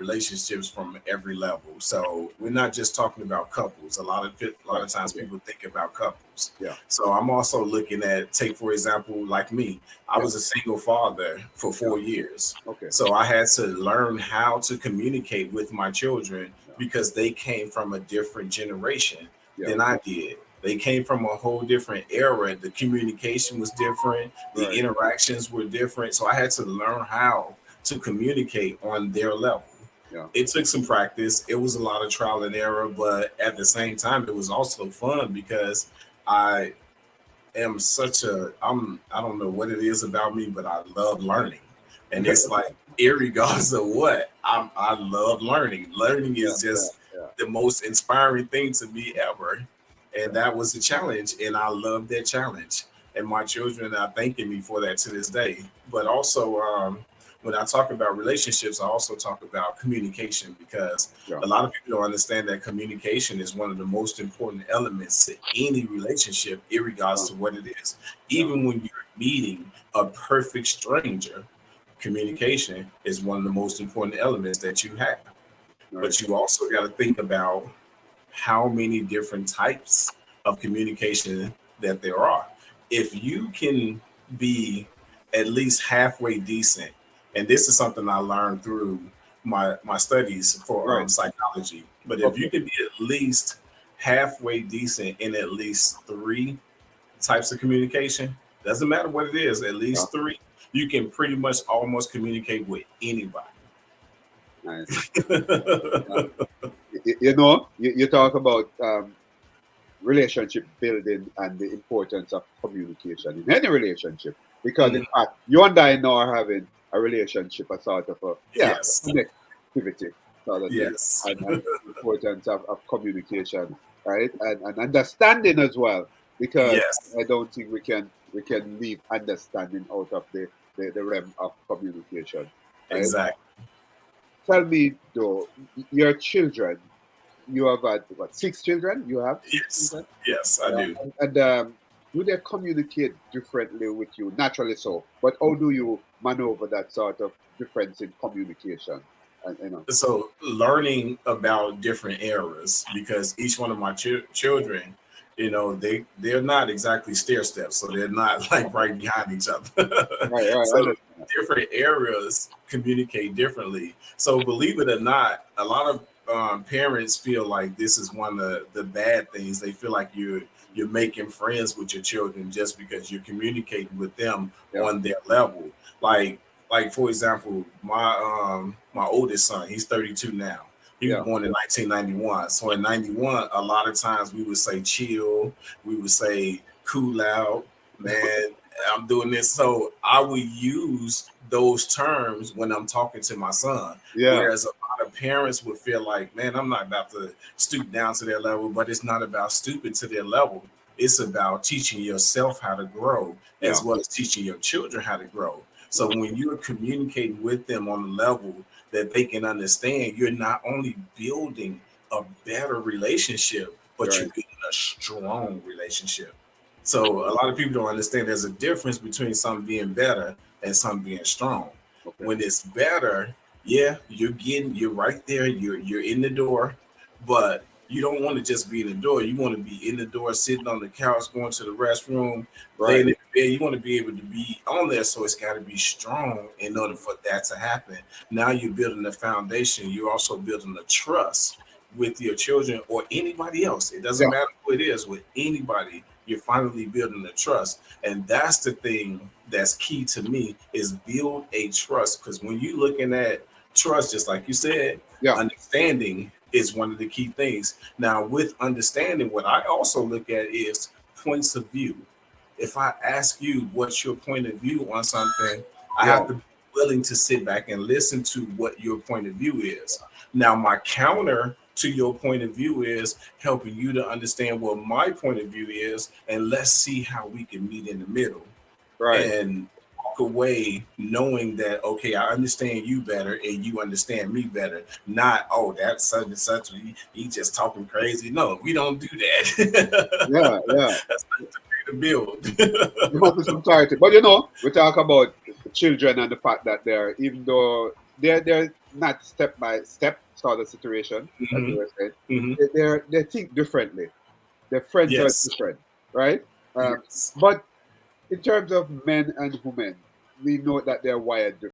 relationships from every level. So we're not just talking about couples. A lot of times Okay. people think about couples. Yeah. So I'm also looking at, take for example, like me, I Yeah. was a single father for Yeah. 4 years. Okay. So I had to learn how to communicate with my children Yeah. because they came from a different generation Yeah. than I did. They came from a whole different era. The communication was different, the Right. interactions were different. So I had to learn how to communicate on their level. Yeah. It took some practice. It was a lot of trial and error, but at the same time, it was also fun because I am such a I don't know what it is about me, but I love learning. And it's like irregardless of what, I love learning. Learning Yeah. is Yeah. just Yeah. the most inspiring thing to me ever. And that was a challenge, and I love that challenge. And my children are thanking me for that to this day. But also, when I talk about relationships, I also talk about communication because Yeah. a lot of people don't understand that communication is one of the most important elements to any relationship, Yeah. irregardless to what it is. Yeah. Even when you're meeting a perfect stranger, communication is one of the most important elements that you have. Right. But you also got to think about how many different types of communication that there are. If you can be at least halfway decent, and this is something I learned through my studies for Right. psychology, but if you Okay. can be at least halfway decent in at least three types of communication, doesn't matter what it is, at Yeah. least three, you can pretty much almost communicate with anybody. Nice. Yeah. You know, you talk about relationship building and the importance of communication in any relationship. Because in Mhm. fact, you and I now are having a relationship, a sort of a Yes. connectivity sort of thing, Yes. and the importance of communication, right, and understanding as well. Because Yes. I don't think we can leave understanding out of the realm of communication, right? Exactly. Tell me though, your children, you have had what, 6 children? You have six Yes. children? Yes, I Yeah. do. And do they communicate differently with you? Naturally so. But how do you maneuver that sort of difference in communication? And So learning about different eras because each one of my children, they're not exactly stair steps, so they're not like right behind each other. right, right, I So understand. different eras communicate differently. So believe it or not, a lot of parents feel like this is one of the bad things. They feel like you're making friends with your children just because you're communicating with them Yeah, on their level. Like like for example, my oldest son, he's 32 now. He was yeah, born in 1991. So in 91, a lot of times we would say chill, we would say cool out, man, I'm doing this. So I would use those terms when I'm talking to my son. yeah, Whereas a lot of parents would feel like, man, I'm not about to stoop down to their level, but it's not about stooping to their level. It's about teaching yourself how to grow yeah, as well as teaching your children how to grow. yeah. So when you're communicating with them on the level that they can understand, you're not only building a better relationship, but you're Right. building a strong relationship. So a lot of people don't understand there's a difference between something being better and something being strong. Okay. When it's better, yeah, you're right there, you're in the door, but you don't want to just be in the door. You want to be in the door, sitting on the couch, going to the restroom, Right. laying in bed. You want to be able to be on there, so it's got to be strong in order for that to happen. Now you're building a foundation. You're also building a trust with your children or anybody else. It doesn't Yeah. matter who it is, with anybody. You're finally building a trust, and that's the thing that's key to me is build a trust. Because when you're looking at trust, just like you said, Yeah. understanding is one of the key things. Now, with understanding, what I also look at is points of view. If I ask you what's your point of view on something, I Yeah. have to be willing to sit back and listen to what your point of view is. Now, my counter to your point of view is helping you to understand what my point of view is, and let's see how we can meet in the middle Right. and walk away knowing that okay, I understand you better and you understand me better. Not oh, that's such and such. He just talking crazy. No, we don't do that. Yeah. Yeah. That's not the way to build. You want some clarity. But we talk about the children and the fact that they're, even though they're not step by step sort of situation, as you were saying. Mhm. They think differently. Their friends are Yes. different, right? Yes. But in terms of men and women, we know that they're wired different.